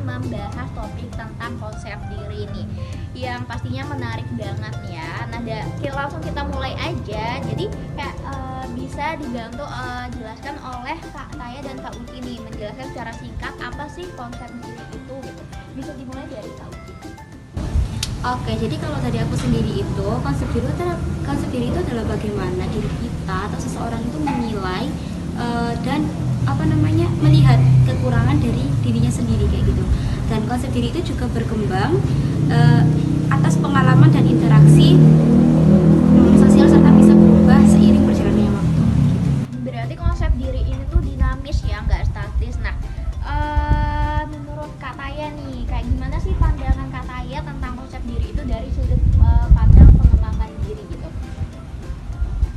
membahas topik tentang konsep diri nih, yang pastinya menarik banget ya. Nah, langsung kita mulai aja. Jadi kayak bisa dibantu jelaskan oleh Kak Taya dan Kak Uci nih, menjelaskan secara singkat apa sih konsep diri itu gitu. Bisa dimulai dari Kak Uci. Oke, jadi kalau dari aku sendiri itu konsep diri itu adalah bagaimana diri kita atau seseorang itu menilai dan melihat kekurangan dari dirinya sendiri kayak gitu. Dan konsep diri itu juga berkembang atas pengalaman dan interaksi sosial serta bisa berubah seiring berjalannya waktu. Berarti konsep diri ini tuh dinamis ya, nggak statis. Nah, menurut Kak Taya nih, kayak gimana sih pandangan Kak Taya tentang konsep diri itu dari sudut pandang pengembangan diri gitu?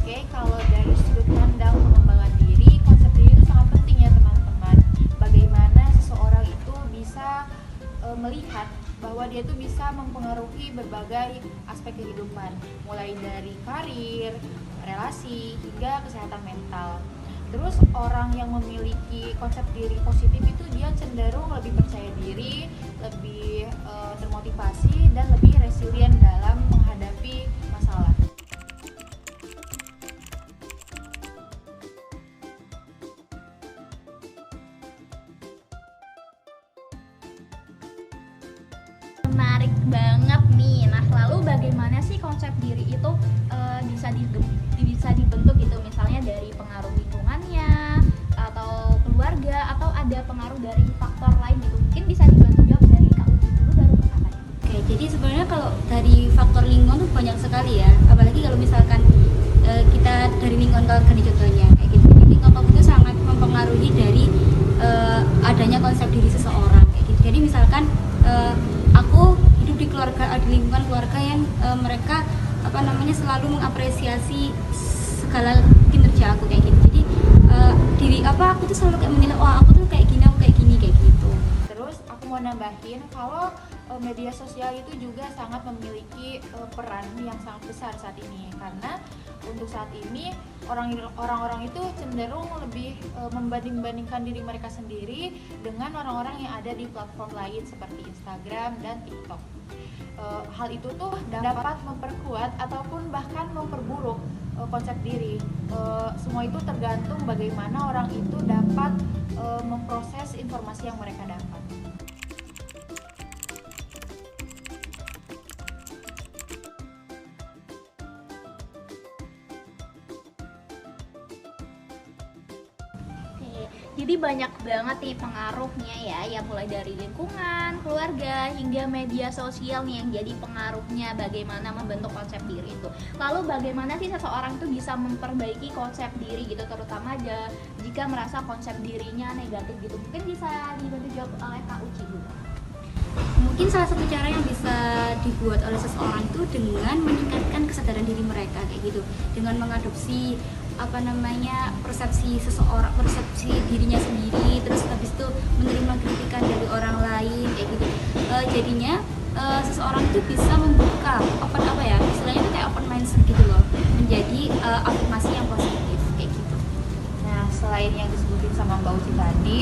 Oke, kalau dari sudut pandang pengembangan diri, konsep diri itu sangat penting ya teman-teman. Bagaimana seseorang itu bisa melihat bahwa dia itu bisa mempengaruhi berbagai aspek kehidupan, mulai dari karir, relasi, hingga kesehatan mental. Terus orang yang memiliki konsep diri positif itu dia cenderung lebih percaya diri, lebih termotivasi, dan lebih resilient dalam menghadapi masalah. Menarik banget nih. Nah, lalu bagaimana sih konsep diri itu bisa dibentuk gitu, misalnya dari pengaruh lingkungannya atau keluarga, atau ada pengaruh dari faktor lain gitu? Mungkin bisa dibantu jawab dari Kak Uci dulu baru ke Kak Taya. Oke, jadi sebenarnya kalau dari faktor lingkungan tuh banyak sekali ya. Apalagi kalau misalkan kita dari lingkungan keluarga nih contohnya kayak gitu. Jadi lingkungan itu sangat mempengaruhi dari adanya konsep diri seseorang kayak gitu. Jadi misalkan aku hidup di lingkungan keluarga yang mereka selalu mengapresiasi segala kinerja aku kayak gitu. Jadi aku tuh selalu kayak menilai, wah aku tuh kayak gini, aku kayak gini kayak gitu. Terus aku mau nambahin kalau media sosial itu juga sangat memiliki peran yang sangat besar saat ini, karena untuk saat ini orang-orang itu cenderung lebih membanding-bandingkan diri mereka sendiri dengan orang-orang yang ada di platform lain seperti Instagram dan TikTok. Hal itu tuh dapat memperkuat ataupun bahkan memperburuk konsep diri. Semua itu tergantung bagaimana orang itu dapat memproses informasi yang mereka dapat. Jadi banyak banget nih pengaruhnya ya mulai dari lingkungan, keluarga, hingga media sosial nih yang jadi pengaruhnya bagaimana membentuk konsep diri itu. Lalu bagaimana sih seseorang itu bisa memperbaiki konsep diri gitu, terutama jika merasa konsep dirinya negatif gitu? Mungkin bisa dibantu jawab oleh Kak Uci dulu. Mungkin salah satu cara yang bisa dibuat oleh seseorang itu dengan meningkatkan kesadaran diri mereka kayak gitu, dengan mengadopsi persepsi seseorang, persepsi dirinya sendiri, terus habis itu menerima kritikan dari orang lain kayak gitu. Jadinya seseorang itu bisa membuka istilahnya itu kayak open mindset gitu loh, menjadi afirmasi yang positif kayak gitu. Nah, selain yang disebutin sama Mbak Uci tadi,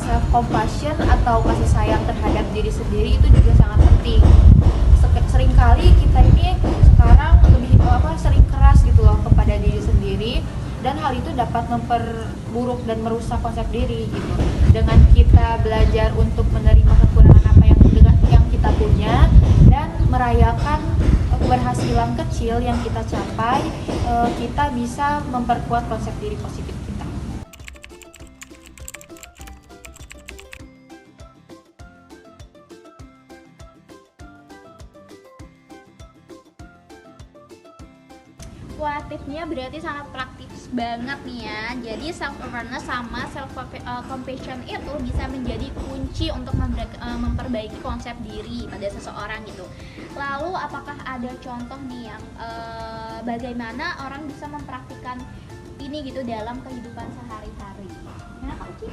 self compassion atau kasih sayang terhadap diri sendiri itu juga sangat penting. Seringkali kita ini sekarang lebih sering keras gitu loh kepada diri sendiri, dan hal itu dapat memperburuk dan merusak konsep diri gitu. Dengan kita belajar untuk menerima kekurangan apa yang kita punya dan merayakan keberhasilan kecil yang kita capai, kita bisa memperkuat konsep diri positif kita. Wah, tipsnya berarti sangat praktis banget nih ya. Jadi self awareness sama self compassion itu bisa menjadi kunci untuk memperbaiki konsep diri pada seseorang gitu. Lalu apakah ada contoh nih yang bagaimana orang bisa mempraktikkan ini gitu dalam kehidupan sehari-hari? Nah, Kak Uci?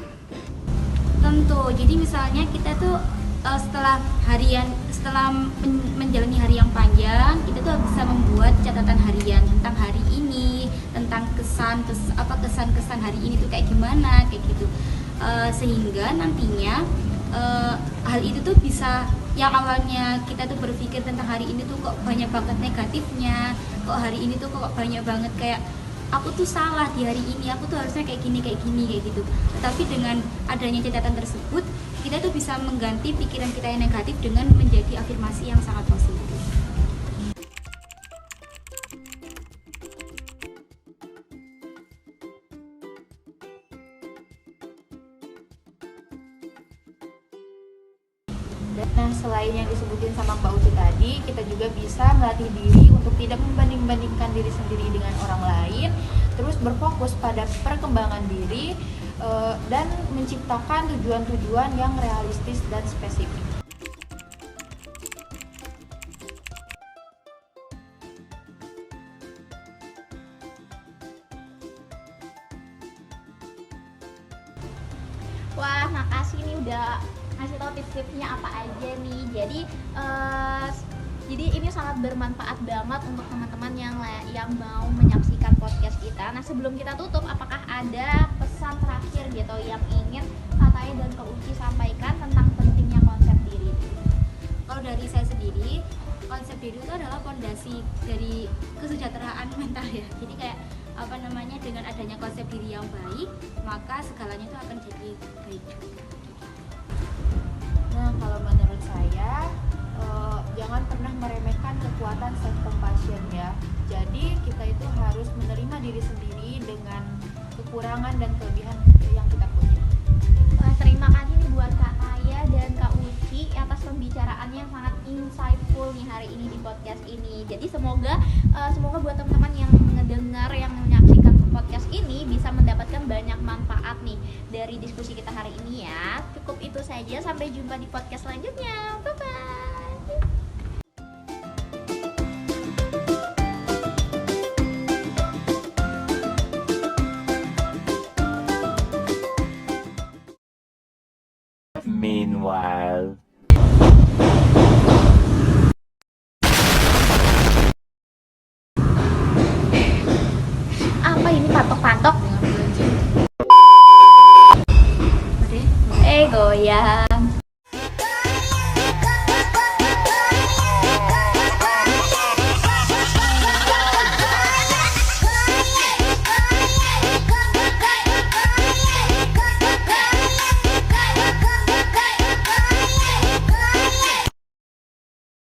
Tentu. Jadi misalnya kita tuh setelah menjalani hari yang panjang, kita tuh bisa membuat catatan harian tentang hari ini, tentang kesan-kesan hari ini tuh kayak gimana, kayak gitu. Sehingga nantinya hal itu tuh bisa, yang awalnya kita tuh berpikir tentang hari ini tuh kok banyak banget negatifnya, kok hari ini tuh kok banyak banget kayak aku tuh salah di hari ini, aku tuh harusnya kayak gini kayak gitu. Tetapi dengan adanya catatan tersebut, kita tuh bisa mengganti pikiran kita yang negatif dengan menjadi afirmasi yang sangat positif. Nah, selain yang disebutin sama Mbak Uci tadi, kita juga bisa melatih diri untuk tidak membanding-bandingkan diri sendiri dengan orang lain, terus berfokus pada perkembangan diri, dan menciptakan tujuan-tujuan yang realistis dan spesifik. Wah, makasih nih udah ngasih tau tips-tipsnya apa aja nih. Jadi ini sangat bermanfaat banget untuk teman-teman yang mau menyaksikan podcast kita. Nah, sebelum kita tutup, apakah ada pesan terakhir gitu yang ingin Kataya dan Kak Uci sampaikan tentang pentingnya konsep diri? Kalau dari saya sendiri, konsep diri itu adalah fondasi dari kesejahteraan mental ya. Jadi kayak dengan adanya konsep diri yang baik, maka segalanya itu akan jadi baik. Nah, kalau menurut saya, jangan pernah meremehkan kekuatan self compassion ya. Jadi kita itu harus menerima diri sendiri dengan kekurangan dan kelebihan yang kita punya. Wah, terima kasih nih buat Kak Taya dan Kak Uci atas pembicaraannya yang sangat insightful nih hari ini di podcast ini. Jadi semoga buat teman-teman yang mendengar, yang menyaksikan podcast ini bisa mendapatkan banyak manfaat nih dari diskusi kita hari ini ya. Cukup itu saja, sampai jumpa di podcast selanjutnya. Bye bye.